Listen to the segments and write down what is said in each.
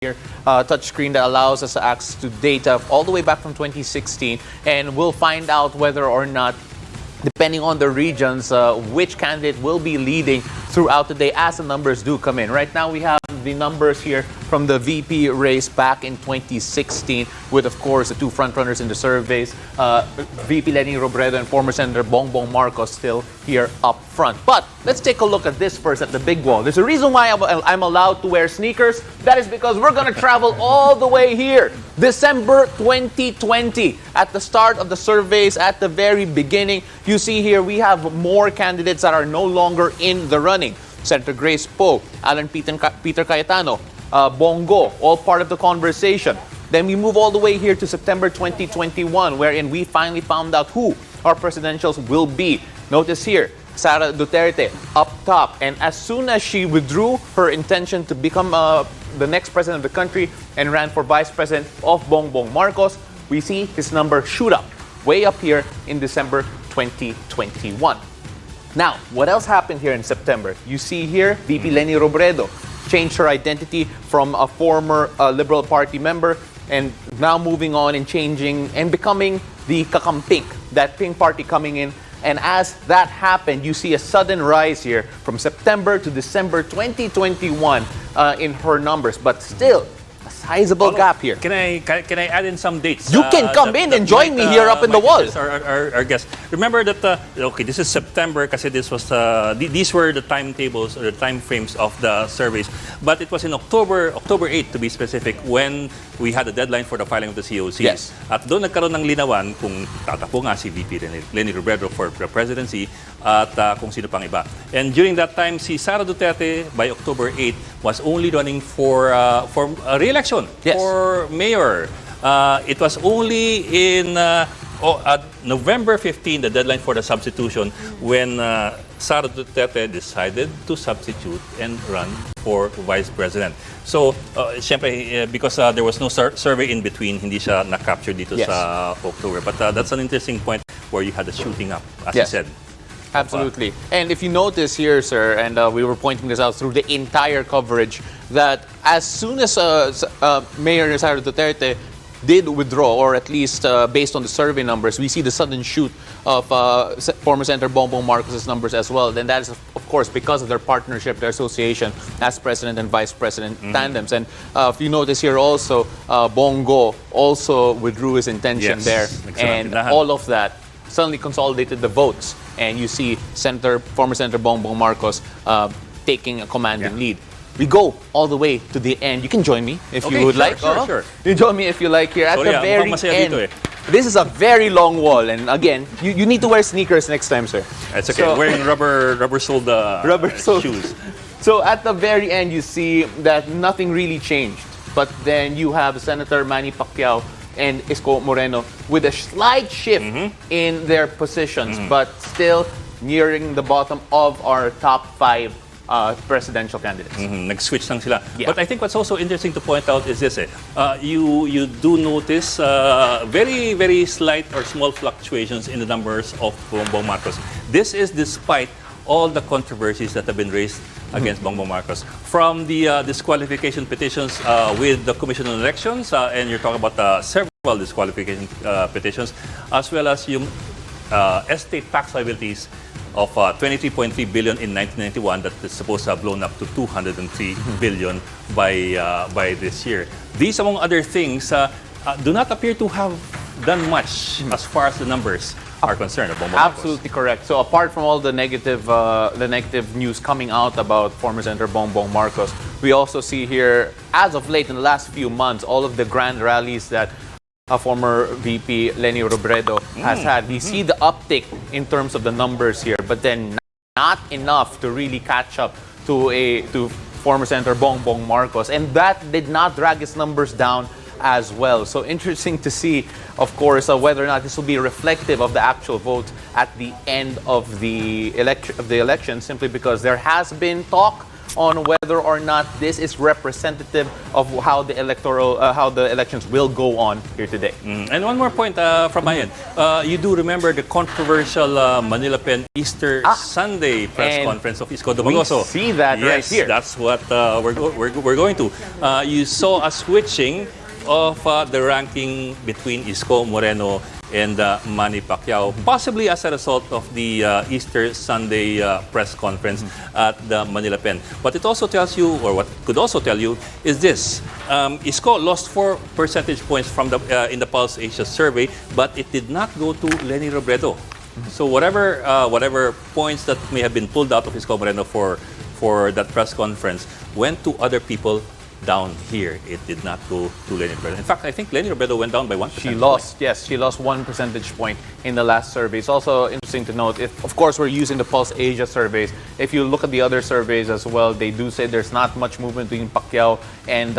here, touchscreen that allows us access to data all the way back from 2016, and we'll find out whether or not, depending on the regions, which candidate will be leading throughout the day as the numbers do come in. Right now, we have the numbers here from the VP race back in 2016 with, of course, the two frontrunners in the surveys, VP Leni Robredo and former Senator Bongbong Marcos still here up front. But let's take a look at this first, at the big wall. There's a reason why I'm allowed to wear sneakers. That is because we're going to travel all the way here. December 2020, at the start of the surveys, at the very beginning, you see here we have more candidates that are no longer in the running. Senator Grace Poe, Alan Peter Cayetano, Bongo, all part of the conversation. Then we move all the way here to September 2021, wherein we finally found out who our presidentials will be. Notice here, Sara Duterte up top. And as soon as she withdrew her intention to become the next president of the country and ran for vice president of Bongbong Marcos, we see his number shoot up, way up here in December 2021. Now, what else happened here in September? You see here, VP Leni Robredo changed her identity from a former Liberal Party member and now moving on and changing and becoming the Kakampink, that pink party coming in. And as that happened, you see a sudden rise here from September to December 2021 in her numbers. But still, a sizable gap here. Can I add in some dates? You can come in and join me here up in the wall. Our guest. Remember that, okay, this is September kasi this was, these were the timetables or the time frames of the surveys. But it was in October 8 to be specific, when we had a deadline for the filing of the COCs. Yes. At doon nagkaroon ng linawan kung tatapo nga si VP Leni Robredo for the presidency at kung sino pang iba. And during that time, si Sara Duterte by October 8 was only running for re-election, yes, for mayor. It was only in November 15, the deadline for the substitution, when Sara Duterte decided to substitute and run for vice president. So, syempre, because there was no survey in between, hindi siya na-capture dito, yes, sa October. But that's an interesting point where you had the shooting up, as, yes, you said. Absolutely. And if you notice here, sir, and we were pointing this out through the entire coverage, that as soon as Mayor Rosario Duterte did withdraw, or at least based on the survey numbers, we see the sudden shoot of former Senator Bongbong Marcos' numbers as well. Then that is, of course, because of their partnership, their association as president and vice president tandems. And if you notice here also, Bongo also withdrew his intention, yes, there. And all of that suddenly consolidated the votes. And you see former Senator Bongbong Marcos taking a commanding lead. We go all the way to the end. You can join me if you would like. Sure. You join me if you like here at the very end. This is a very long wall, and again, you need to wear sneakers next time, sir. It's okay. So, wearing rubber-soled shoes. So at the very end, you see that nothing really changed. But then you have Senator Manny Pacquiao and Isko Moreno with a slight shift in their positions, but still nearing the bottom of our top 5 presidential candidates. Nag-switch lang sila. Yeah. But I think what's also interesting to point out is this. You do notice very, very slight or small fluctuations in the numbers of Bongbong Marcos. This is despite all the controversies that have been raised against Bongbong Marcos. From the disqualification petitions with the Commission on Elections, and you're talking about several disqualification petitions, as well as yung estate tax liabilities of 23.3 billion in 1991 that is supposed to have blown up to 203 billion by this year. These, among other things, do not appear to have done much as far as the numbers are concerned. Absolutely correct. So apart from all the negative news coming out about former Senator Bongbong Marcos, we also see here, as of late in the last few months, all of the grand rallies that former VP Leni Robredo has had. We see the uptick in terms of the numbers here, but then not enough to really catch up to former Senator Bongbong Marcos, and that did not drag his numbers down as well. So interesting to see, of course, whether or not this will be reflective of the actual vote at the end of the election, simply because there has been talk on whether or not this is representative of how the elections will go on here today. And one more point from my end. You do remember the controversial Manila Pen Easter Sunday press conference of Isko Dumagoso. We see that right here. Yes, that's what we're going to. You saw a switching of the ranking between Isko Moreno and Manny Pacquiao, possibly as a result of the Easter Sunday press conference at the Manila Pen. But it also tells you, or what could also tell you, is this. Isko lost 4 percentage points from the in the Pulse Asia survey, but it did not go to Leni Robredo. So whatever points that may have been pulled out of Isko Moreno for that press conference went to other people down here. It did not go to Leni Robredo. In fact, I think Leni Robredo went down by 1%. She lost, yes, she lost 1 percentage point in the last survey. It's also interesting to note, of course, we're using the Pulse Asia surveys. If you look at the other surveys as well, they do say there's not much movement between Pacquiao and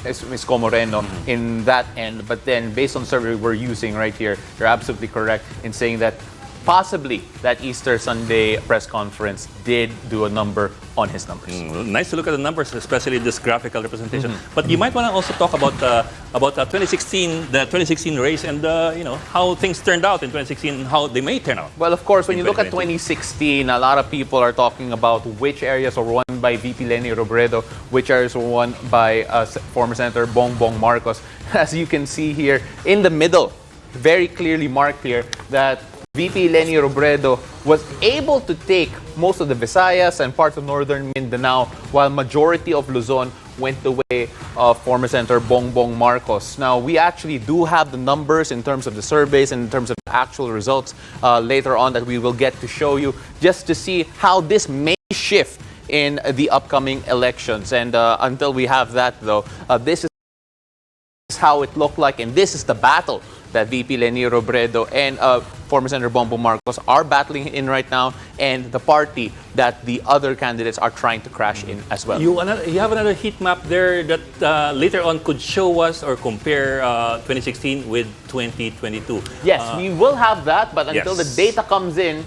Isko Moreno in that end. But then, based on the survey we're using right here, you're absolutely correct in saying that possibly that Easter Sunday press conference did do a number on his numbers. Nice to look at the numbers, especially this graphical representation. But you might want to also talk about 2016, the 2016 race, and how things turned out in 2016, how they may turn out. Well, of course, when you look at 2016, a lot of people are talking about which areas were won by VP Leni Robredo, which areas were won by former Senator Bongbong Marcos. As you can see here in the middle, very clearly marked here that VP Leni Robredo was able to take most of the Visayas and parts of northern Mindanao, while majority of Luzon went the way of former Senator Bongbong Marcos. Now, we actually do have the numbers in terms of the surveys and in terms of the actual results later on that we will get to show you, just to see how this may shift in the upcoming elections. And until we have that, though, this is how it looked like, and this is the battle that VP Leni Robredo and former Senator Bongbong Marcos are battling in right now, and the party that the other candidates are trying to crash in as well. You have another heat map there that later on could show us or compare 2016 with 2022. Yes, we will have that, but until the data comes in,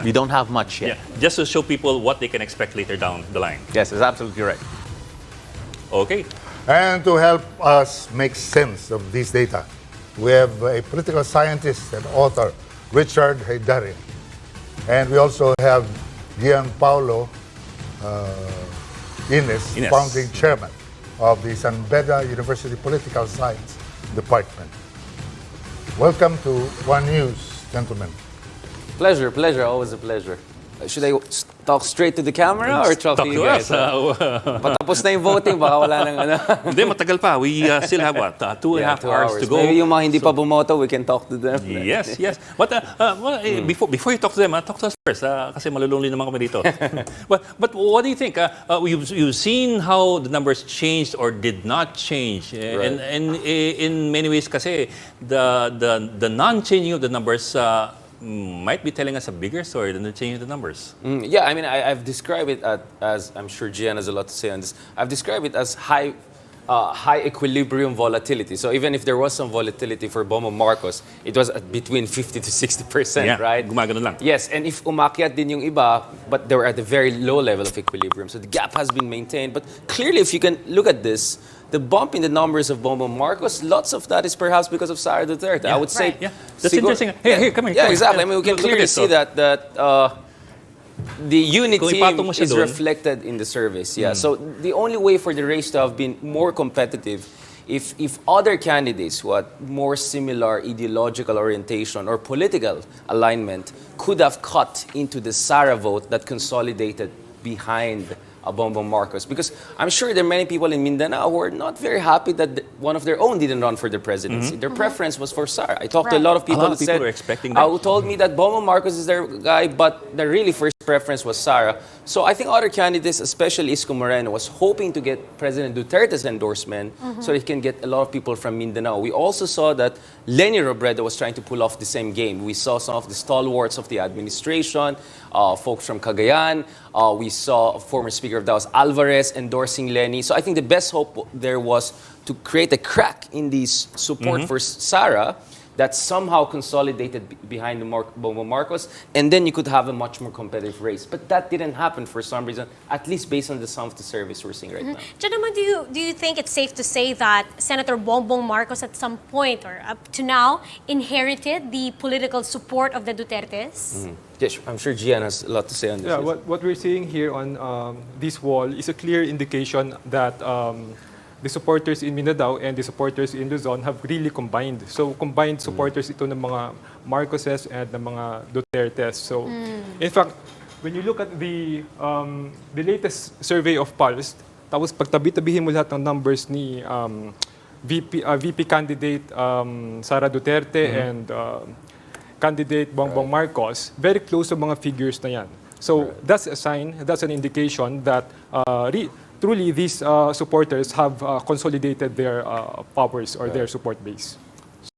we don't have much yet. Yeah. Just to show people what they can expect later down the line. Yes, that's absolutely right. Okay. And to help us make sense of this data, we have a political scientist and author, Richard Heydarian. And we also have Gian Paolo Ines, founding chairman of the San Beda University Political Science Department. Welcome to One News, gentlemen. Pleasure, always a pleasure. Should I talk straight to the camera or talk to you guys? Patapos na yung voting, baka wala nang ano. Hindi, matagal pa. We still have what? 2.5 hours to go. Maybe yung mga hindi pa bumoto, we can talk to them. Yes. But before you talk to them, talk to us first. Kasi malulungli naman kami dito. But what do you think? You've seen how the numbers changed or did not change. And in many ways kasi, the non-changing of the numbers might be telling us a bigger story than the change of the numbers. Yeah, I mean, I've described it as, I'm sure Gian has a lot to say on this, I've described it as high equilibrium volatility. So even if there was some volatility for Bongbong Marcos, it was at between 50 to 60%, right? Gumagano lang. Yes, and if umakyat din yung iba, but they were at a very low level of equilibrium. So the gap has been maintained. But clearly, if you can look at this, the bump in the numbers of Bongbong Marcos, lots of that is perhaps because of Sara Duterte. I would say. Yeah, that's interesting. Here, come here. Yeah, exactly. I mean, we can clearly see that the unit team is reflected in the surveys. Yeah. So the only way for the race to have been more competitive, if other candidates who had more similar ideological orientation or political alignment could have cut into the Sara vote that consolidated behind Bongbong Marcos, because I'm sure there are many people in Mindanao who are not very happy that one of their own didn't run for the presidency. Their preference was for Sara. I talked to a lot of people who were expecting that. Who told me that Bongbong Marcos is their guy, but the really first preference was Sara. So I think other candidates, especially Isko Moreno, was hoping to get President Duterte's endorsement so he can get a lot of people from Mindanao. We also saw that Leni Robredo was trying to pull off the same game. We saw some of the stalwarts of the administration, folks from Cagayan. We saw former Speaker of the House Alvarez endorsing Leni. So I think the best hope there was to create a crack in the support for Sara that somehow consolidated behind the Bongbong Marcos, and then you could have a much more competitive race. But that didn't happen for some reason, at least based on the sum of the surveys we're seeing right now. Gentlemen, do you think it's safe to say that Senator Bongbong Marcos at some point or up to now inherited the political support of the Dutertes? Yes, I'm sure Gian has a lot to say on this. Yeah, what we're seeing here on this wall is a clear indication that the supporters in Mindanao and the supporters in Luzon have really combined. So combined supporters ito ng mga Marcoses and ng mga Dutertes. So in fact, when you look at the latest survey of Pulse, tapos pagtabi-tabihin mo lahat ng numbers ni VP candidate Sara Duterte and candidate Bongbong Marcos, very close sa mga figures na yan. So that's a sign, that's an indication that truly these supporters have consolidated their powers or their support base.